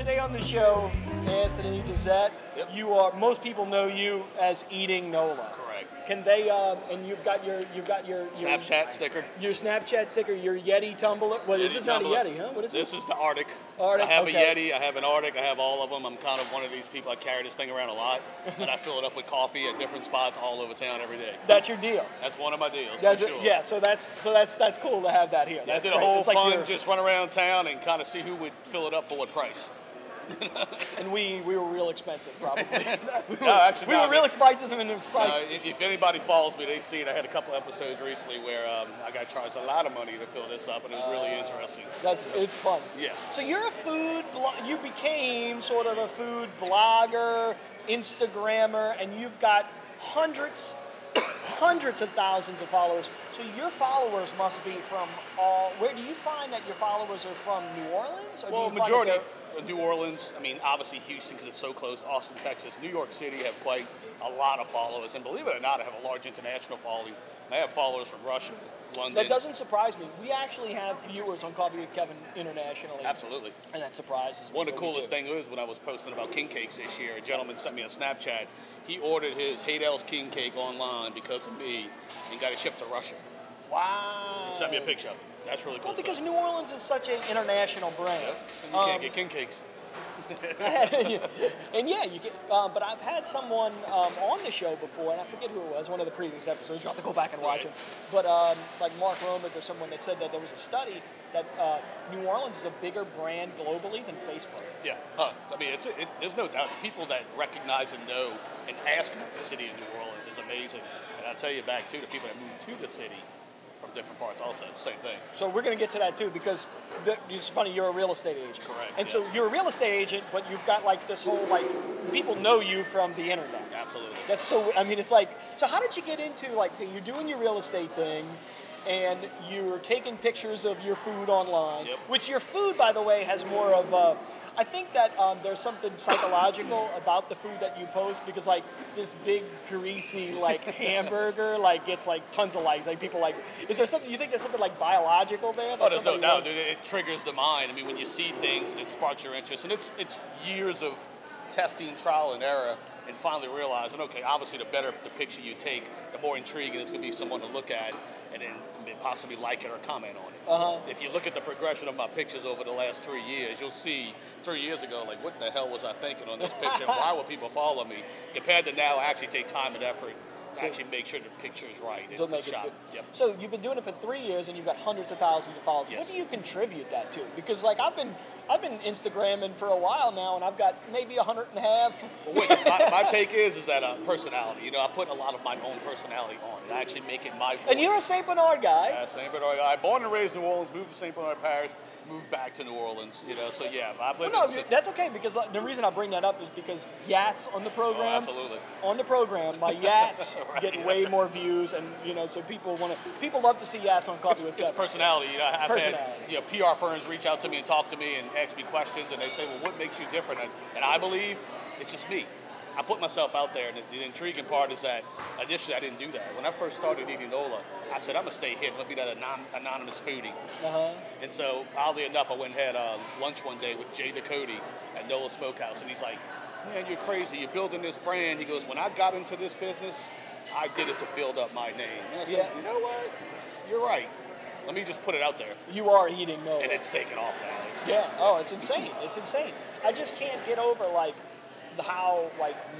Today on the show, Anthony Dozzett. Yep. You are. Most people know you as Eating NOLA. Correct. Can they? And you've got your Snapchat sticker. Your Snapchat sticker. Your Yeti tumbler. Well, this Yeti is not a tumbler. Yeti, huh? What is This this? is the Arctic. Arctic, I have okay. a Yeti, I have an Arctic, I have all of them. I'm kind of one of these people. I carry this thing around a lot, and I fill it up with coffee at different spots all over town every day. That's your deal. That's one of my deals. That's for sure. Yeah. So that's cool to have that here. Yeah, I That's did a great. whole It's like fun, your- just run around town and kind of see who would fill it up for what price. And we were real expensive, probably. No, actually, we no, were real expensive, and it was probably. if anybody follows me, they see it. I had a couple episodes recently where I got charged a lot of money to fill this up, and it was really interesting. It's fun. Yeah. So you're a you became sort of a food blogger, Instagrammer, and you've got hundreds of thousands of followers. So your followers must be from all. Where do you find that your followers are from? New Orleans? Or Well, do you find majority that New Orleans. I mean, obviously Houston because it's so close. Austin, Texas, New York City have quite a lot of followers, and believe it or not, I have a large international following. I have followers from Russia, London. That doesn't surprise me. We actually have viewers on Coffee with Kevin internationally. Absolutely. And that surprises me. One of the when we coolest do. things was when I was posting about king cakes this year. A gentleman sent me a Snapchat. He ordered his Hadel's king cake online because of me, and got it shipped to Russia. Wow. He sent me a picture. That's really cool. Well, because stuff. New Orleans is such an international brand. Yep. And you can't get king cakes. And yeah, you get. But I've had someone on the show before, and I forget who it was. One of the previous episodes. You will have to go back and watch them. But like Mark Romick or someone that said that there was a study that New Orleans is a bigger brand globally than Facebook. Yeah. I mean, there's no doubt. People that recognize and know and ask about the city of New Orleans is amazing. And I'll tell you back too, the people that moved to the city from different parts also, same thing. So we're going to get to that too, because it's funny, you're a real estate agent. Correct, And so yes. you're a real estate agent, but you've got like this whole, like, people know you from the internet. Absolutely. That's so, I mean, it's like, so how did you get into, like, you're doing your real estate thing, and you're taking pictures of your food online, Yep. which your food, by the way, has more of I think that there's something psychological about the food that you post, because like this big greasy like hamburger like gets like tons of likes. Like people like, is there something, you think there's something like biological there? Oh, there's no somebody doubt. wants- It triggers the mind. I mean, when you see things and it sparks your interest, and it's years of testing, trial and error, and finally realizing, okay, obviously the better the picture you take, the more intriguing it's going to be someone to look at and then possibly like it or comment on it. If you look at the progression of my pictures over the last 3 years, you'll see 3 years ago, like, what the hell was I thinking on this picture? Why would people follow me? Compared to now, I actually take time and effort to actually make sure the picture is right and Don't make it shot. good. Yep. So you've been doing it for 3 years, and you've got hundreds of thousands of followers. Yes. What do you contribute that to? Because like I've been Instagramming for a while now, and I've got maybe 150. Well, wait, my take is that personality. You know, I put a lot of my own personality on it. I actually make it my voice. And you're a St. Bernard guy. St. Bernard. I born and raised in New Orleans, moved to St. Bernard Parish, moved back to New Orleans. You know, so yeah, I've lived. Well, no, that's okay, because the reason I bring that up is because Yats on the program. Oh, absolutely. On the program, my Yats Right. get way more views, and so people love to see Yats on Coffee with It's Kevin. personality. You know, I've Personality. had PR firms reach out to me and talk to me and ask me questions, and they say, well, what makes you different? And I believe it's just me. I put myself out there, and the intriguing part is that initially I didn't do that. When I first started eating NOLA, I said, I'm going to stay hidden. Let me be that anonymous foodie. And so, oddly enough, I went and had lunch one day with Jay Ducote at NOLA Smokehouse, and he's like, man, you're crazy. You're building this brand. He goes, when I got into this business, I did it to build up my name. And I said, Yeah. you know what? You're right. Let me just put it out there. You are eating NOLA. And it's taken off now. Yeah. Oh, it's insane. It's insane. I just can't get over how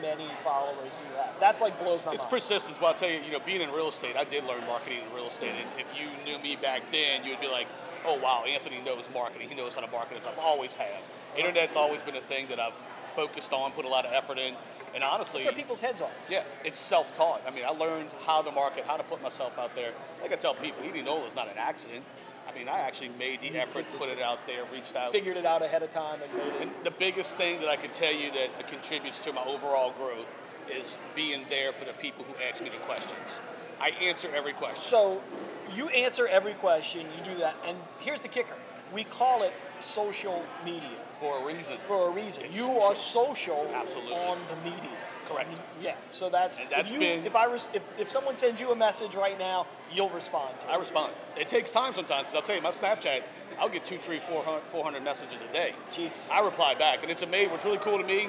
many followers you have. That's blows my mind. It's persistence. Well, I'll tell you, being in real estate, I did learn marketing in real estate. And if you knew me back then, you would be like, oh, wow, Anthony knows marketing. He knows how to market. I've always have. Internet's always been a thing that I've focused on, put a lot of effort in. And honestly, That's where people's heads are. yeah, it's self-taught. I mean, I learned how to market, how to put myself out there. Like I tell people, eating NOLA is not an accident. I mean, I actually made the effort, put it out there, reached out. Figured it out ahead of time and made it. And the biggest thing that I can tell you that contributes to my overall growth is being there for the people who ask me the questions. I answer every question. So you answer every question, you do that, and here's the kicker. We call it social media. For a reason. For a reason. It's You social. are social Absolutely. on the media. Correct. Yeah. So that's, And that's if, you, been- if someone sends you a message right now, you'll respond to it. I respond. It takes time sometimes, because I'll tell you, my Snapchat, I'll get 200, 300, 400 messages a day. Jeez. I reply back, and it's amazing. What's really cool to me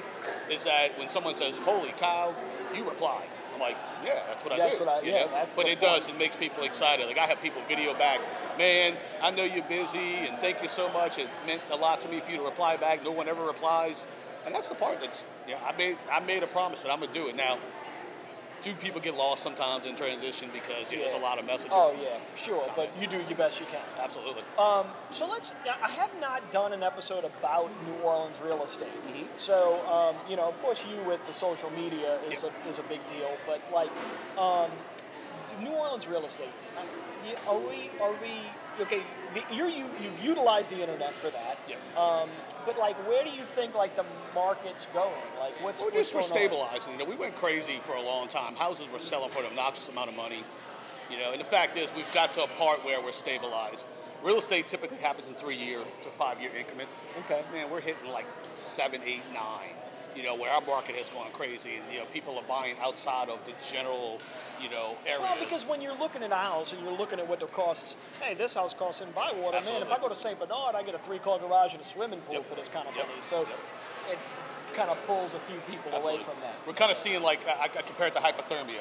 is that when someone says, "Holy cow," you reply. I'm like, yeah, that's what I That's do. what I- you yeah, know? that's But the it does. It makes people excited. Like I have people video back, man, I know you're busy, and thank you so much. It meant a lot to me for you to reply back. No one ever replies, and that's the part that's, I made a promise that I'm gonna do it. Now, do people get lost sometimes in transition because there's a lot of messages? Oh yeah, sure. But you do your best you can. Absolutely. So I have not done an episode about New Orleans real estate. Mm-hmm. So, of course, you with the social media is a big deal. But like, New Orleans real estate, are we okay? You've utilized the internet for that. Yeah. But like, where do you think like the market's going? Like, what's We're going on? stabilizing. We went crazy for a long time. Houses were selling for an obnoxious amount of money. And the fact is, we've got to a part where we're stabilized. Real estate typically happens in 3-year to 5-year increments. Okay. Man, we're hitting like 7, 8, 9. Where our market has gone crazy, and people are buying outside of the general, areas. Well, because when you're looking at a house and you're looking at what the costs, hey, this house costs in Bywater. Man, if I go to St. Bernard, I get a 3-car garage and a swimming pool for this kind of money. So it kind of pulls a few people away from that. We're kind of seeing, like, I compare it to hypothermia.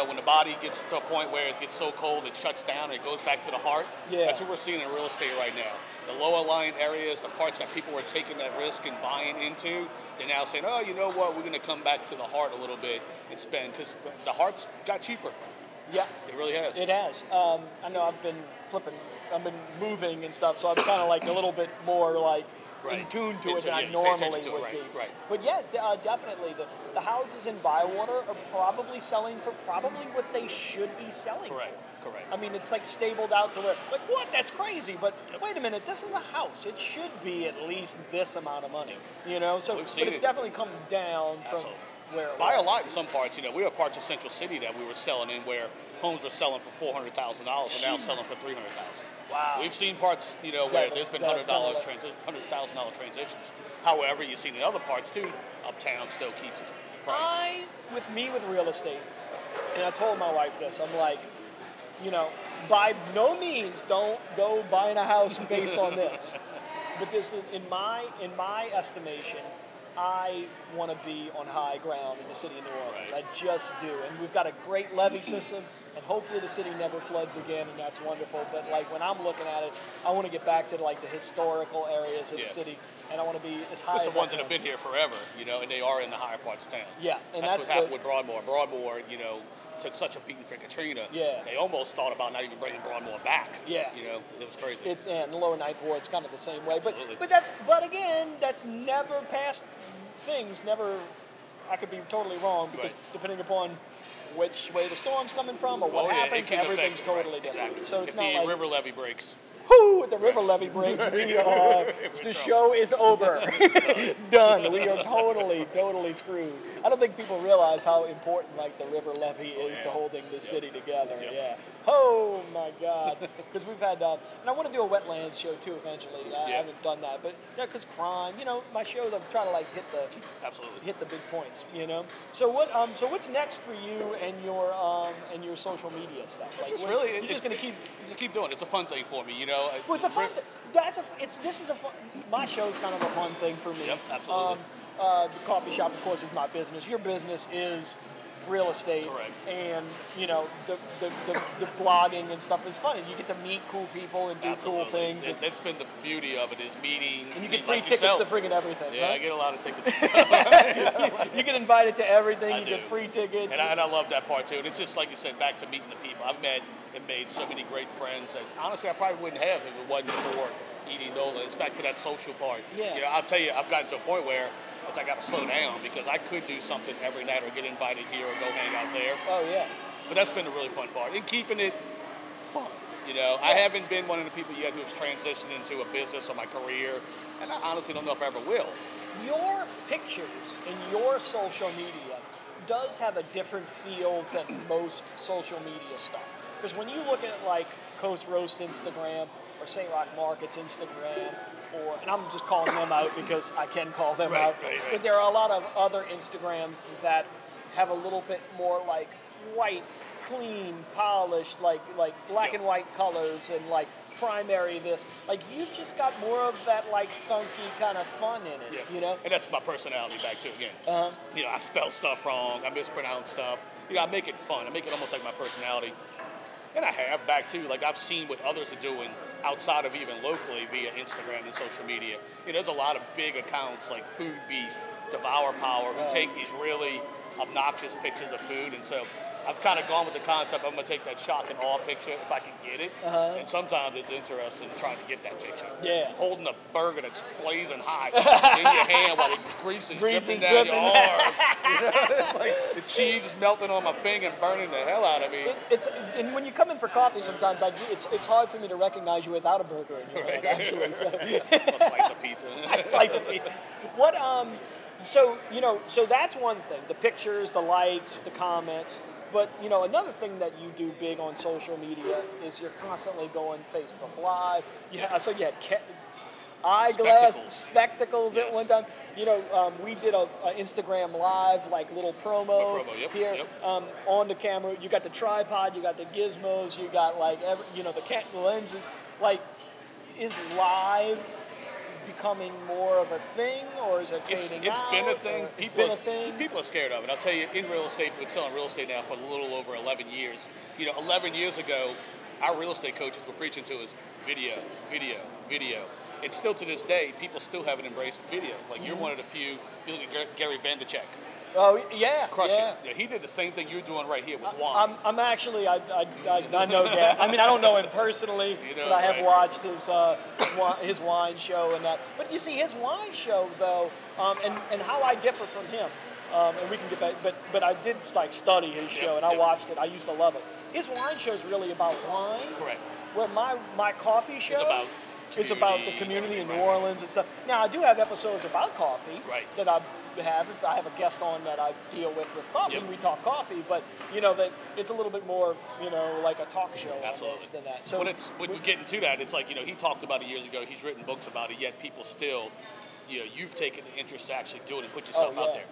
When the body gets to a point where it gets so cold it shuts down and it goes back to the heart. Yeah. That's what we're seeing in real estate right now. The lower lying areas, the parts that people were taking that risk and buying into, they're now saying, oh, you know what, we're going to come back to the heart a little bit and spend, because the heart's got cheaper. Yeah. It really has. It has. I know I've been moving and stuff, so I'm kind of like a little bit more like in tune to it than I normally would be. Right. But yeah, definitely the houses in Bywater are probably selling for probably what they should be selling for. Correct. I mean, it's like stabled out to where, like, what? That's crazy. But wait a minute, this is a house. It should be at least this amount of money, So, but it's definitely come down from where it By a was. lot in some parts. We have parts of Central City that we were selling in where homes were selling for $400,000 and now selling for $300,000. Wow. We've seen parts, where there's been $100,000 transitions. However, you've seen in other parts too, uptown still keeps its price. With real estate, and I told my wife this, I'm like, by no means don't go buying a house based on this. But this, in my estimation, I want to be on high ground in the city of New Orleans. Right. I just do. And we've got a great levee system, and hopefully the city never floods again, and that's wonderful. But like when I'm looking at it, I want to get back to like the historical areas of the city, and I want to be as high as It's the ones I that can. have been here forever, and they are in the higher parts of town. Yeah, and that's what happened with Broadmoor. Broadmoor, took such a beating for Katrina. Yeah. They almost thought about not even bringing Broadmoor back. Yeah. It was crazy. It's in the lower ninth ward. It's kind of the same way, Absolutely. but again, that's never past things. Never, I could be totally wrong because depending upon which way the storm's coming from or what happens, everything's totally different. Exactly. So it's if not the like river levee breaks. whoo, the river levee breaks. The show is over. Done. We are totally screwed. I don't think people realize how important like the river levee is to holding the city together. Yeah. Oh my God. Because we've had, and I want to do a wetlands show too eventually. I haven't done that, but because crime, my shows I'm trying to like hit the big points. So what's next for you and your social media stuff? Like, you're just gonna keep. Just keep doing it. It's a fun thing for me, Well, it's a fun. This is a fun. My show's kind of a fun thing for me. Yep, absolutely. The coffee shop, of course, is my business. Your business is real estate. Correct. And the blogging and stuff is fun. And you get to meet cool people and do cool things. That's been the beauty of it, is meeting. And you get free tickets to friggin' everything. Yeah, right? I get a lot of tickets. You get invited to everything. I You do. get free tickets. And I love that part too. And it's just like you said, back to meeting the people. I've met and made so many great friends that honestly I probably wouldn't have if it wasn't for Edie Nolan. It's back to that social part. Yeah. I'll tell you, I've gotten to a point where I got to slow down because I could do something every night or get invited here or go hang out there. Oh yeah. But that's been the really fun part. And keeping it fun. I haven't been one of the people yet who's transitioned into a business or my career, and I honestly don't know if I ever will. Your pictures and your social media does have a different feel than most social media stuff. Because when you look at like Coast Roast Instagram or St. Rock Market's Instagram, and I'm just calling them out because I can call them out, Right. but there are a lot of other Instagrams that have a little bit more like white, clean, polished, like black and white colors and like primary this. Like you've just got more of that like funky kind of fun in it, you know? And that's my personality back to again. You know, I spell stuff wrong, I mispronounce stuff. You know, I make it fun. I make it almost like my personality. And I have back too, like I've seen what others are doing outside of even locally via Instagram and social media. You know, there's a lot of big accounts like Food Beast, Devour Power, who take these really obnoxious pictures of food. And so I've kind of gone with the concept, I'm going to take that shock and awe picture if I can get it. And sometimes it's interesting trying to get that picture. Yeah. Holding a burger that's blazing hot in your hand while the grease is dripping down your arm. You know, it's like the cheese is melting on my finger and burning the hell out of me. And when you come in for coffee, sometimes it's hard for me to recognize you without a burger in your hand, actually. So. A slice of pizza. A slice of pizza. What so you know, so that's one thing. The pictures, the likes, the comments. But, you know, another thing that you do big on social media is you're constantly going Facebook Live. So you had eyeglass spectacles Yes. at one time. You know, we did a Instagram Live, like little promo, here on the camera. You got the tripod, you got the gizmos, you got like, the lenses. Like, is live becoming more of a thing, or is it fading It's out? been a thing. It's been a thing. People are scared of it. I'll tell you, in real estate, we've been selling real estate now for a little over 11 years. You know, 11 years ago, our real estate coaches were preaching to us video, video, video. And still to this day, people still haven't embraced video. Like, you're one of the few. If you look at Gary Vaynerchuk. Oh, yeah. Crushing. Yeah. Yeah, he did the same thing you're doing right here with wine. I'm actually, I know Gary. I mean, I don't know him personally, but I have watched his wine show and that. But you see, his wine show, though, and how I differ from him, and we can get back, but I did like study his show, and I watched it. I used to love it. His wine show is really about wine. Correct. Where my coffee show is about the community in New Orleans and stuff. Now, I do have episodes about coffee that I have a guest on that I deal with coffee, and we talk coffee, but, you know, that it's a little bit more, you know, like a talk show almost than that. So when you get into that, it's like, you know, he talked about it years ago, he's written books about it, yet people still, you know, you've taken the interest to actually do it and put yourself out there.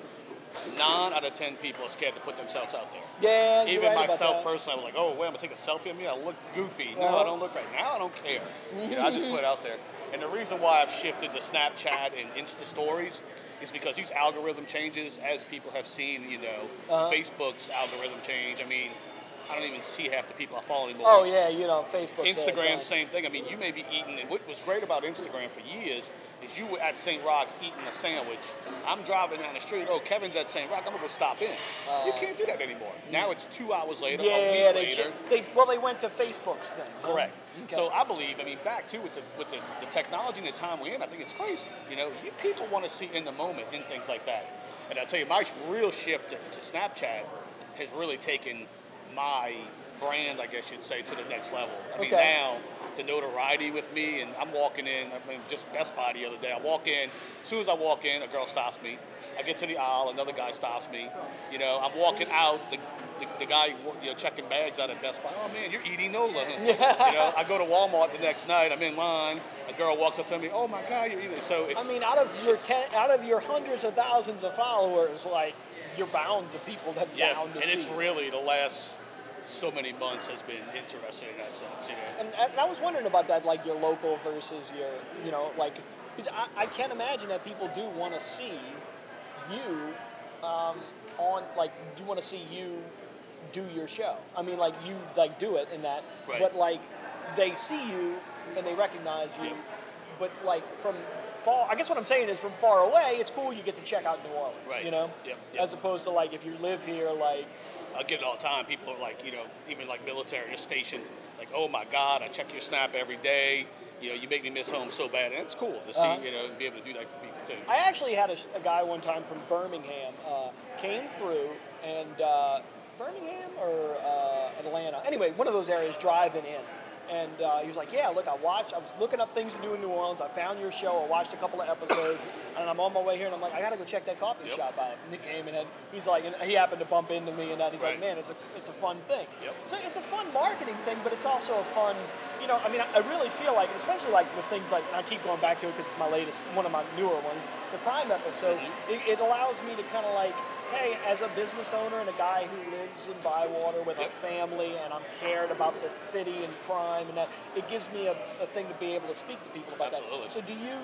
9 out of 10 people are scared to put themselves out there. Yeah, Even right myself personally, I was like, oh, wait, I'm going to take a selfie of me? I look goofy. No, I don't look right. Now I don't care. You know, I just put it out there. And the reason why I've shifted to Snapchat and Insta Stories is because these algorithm changes, as people have seen, you know, Facebook's algorithm change. I mean, I don't even see half the people I follow anymore. Oh, yeah, you know, Facebook. Instagram, same thing. I mean, you may be eating, and what was great about Instagram for years is you were at St. Rock eating a sandwich. I'm driving down the street. Oh, Kevin's at St. Rock. I'm going to go stop in. You can't do that anymore. Now it's 2 hours later, a week later. They went to Facebook's then. Correct. Okay. So I believe, I mean, back to with the technology and the time we're in, I think it's crazy. You know, people want to see in the moment in things like that. And I'll tell you, my real shift to Snapchat has really taken my brand, I guess you'd say, to the next level. I mean, now the notoriety with me, and I'm walking in, I mean, just Best Buy the other day, I walk in, as soon as I walk in, a girl stops me. I get to the aisle, another guy stops me. You know, I'm walking out, the guy, you know, checking bags out at Best Buy. Oh man, you're eating Nola. You know, I go to Walmart the next night, I'm in line, a girl walks up to me, oh my God, you're eating. So it's, I mean, out of your hundreds of thousands of followers, like, you're bound to people that bound to see. And it's really the last so many months has been interesting in that sense, you know. And I was wondering about that, like your local versus your, you know, like, because I can't imagine that people do want to see you on, like, you want to see you do your show. I mean, like, you, like, do it in that, but, like, they see you and they recognize you, but, like, from far, I guess what I'm saying is from far away, it's cool you get to check out New Orleans, you know? As opposed to, like, if you live here, like... I get it all the time. People are like, you know, even like military, just stationed, like, oh my God, I check your Snap every day. You know, you make me miss home so bad. And it's cool to see, you know, and be able to do that for people too. I actually had a guy one time from Birmingham came through, and Birmingham or Atlanta, anyway, one of those areas, driving in. And he was like, yeah, look, I was looking up things to do in New Orleans. I found your show. I watched a couple of episodes. And I'm on my way here, and I'm like, I got to go check that coffee shop out. Nick Gaiman, and he's like, and he happened to bump into me, and he's like, man, it's a fun thing. So it's a fun marketing thing, but it's also a fun, you know, I mean, I really feel like, especially like with things like, and I keep going back to it because it's my latest, one of my newer ones, the Prime episode, it allows me to kind of like hey, as a business owner and a guy who lives in Bywater with a family, and I'm cared about the city and crime, and that, it gives me a thing to be able to speak to people about Absolutely. that. So do you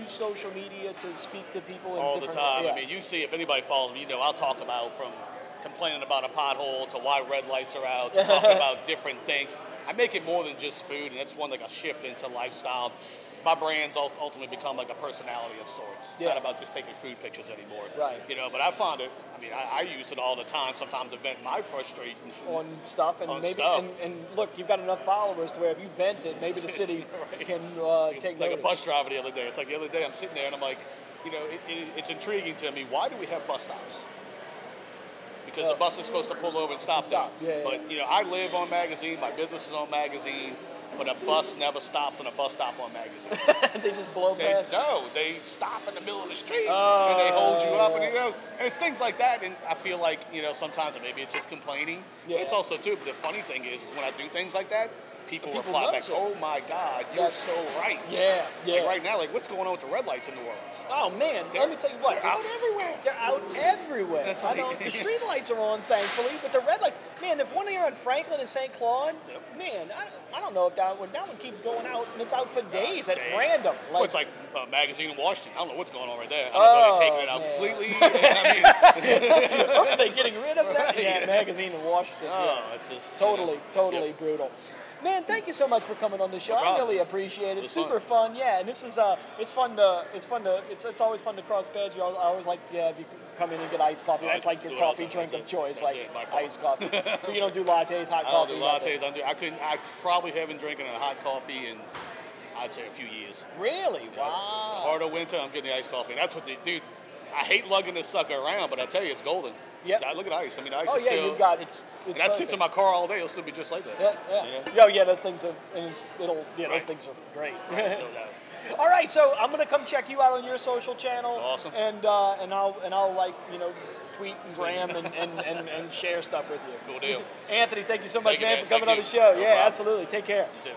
use social media to speak to people in All the different time. Yeah. I mean, you see, if anybody follows me, you know, I'll talk about from complaining about a pothole to why red lights are out to talking about different things. I make it more than just food, and that's one like a shift into lifestyle. My brand's ultimately become like a personality of sorts. It's not about just taking food pictures anymore. Right. You know, but I found it. I mean, I use it all the time. Sometimes to vent my frustration on stuff, and on maybe stuff. And look, you've got enough followers to where if you vent it, maybe the city Right. can take like notice. a bus driver the other day. It's like the other day I'm sitting there and I'm like, you know, it's intriguing to me. Why do we have bus stops? Because the bus is supposed to pull over and stop there. Yeah, yeah. But you know, I live on Magazine. My business is on Magazine. But a bus never stops on a bus stop on Magazine. They just blow past. No, they stop in the middle of the street and they hold you up, and you know, and it's things like that. And I feel like, you know, sometimes maybe it's just complaining. Yeah. It's also too. But the funny thing is when I do things like that, people reply back, notice it. "Oh my God, you're so right." Yeah, yeah. Like right now, like what's going on with the red lights in the world? Oh man, let me tell you what. They're out everywhere. They're out everywhere. That's I like- know the street lights are on, thankfully, but the red light. Man, if one here on Franklin and St. Claude, man, I don't know if that one keeps going out, and it's out for days at random. Well, it's like Magazine in Washington. I don't know what's going on right there. I don't know if they're taking it out man. completely. I mean, Are they getting rid of that? Yeah, magazine in Washington. oh, it's just Totally, you know, totally yep. brutal. Man, thank you so much for coming on the show. I problem. really appreciate it. It's Super fun. Yeah, and this is it's always fun to cross paths. I always like if you come in and get iced coffee. Right. That's like your Do it all coffee the time. drink of That's choice, it. like That's it, by far. iced coffee. So you don't do lattes, hot I don't coffee. do nothing. lattes. I probably haven't drinking a hot coffee in, I'd say, a few years. Really? The Wow. harder winter, I'm getting the iced coffee. And that's what dude, I hate lugging this sucker around, but I tell you, it's golden. Yep. Yeah, look at ice. I mean, ice Oh is yeah, still. you've got it. And that sits in my car all day. It'll still be just like that. Yeah. You know? Oh yeah, those things are. And those Right. things are great. Right, no doubt. All right, so I'm gonna come check you out on your social channel. Awesome. And I'll like tweet and gram and share stuff with you. Cool deal. Anthony, thank you so much, Thank you, man, man. for coming Thank on the you. show. No Yeah, problem. absolutely. Take care. You too.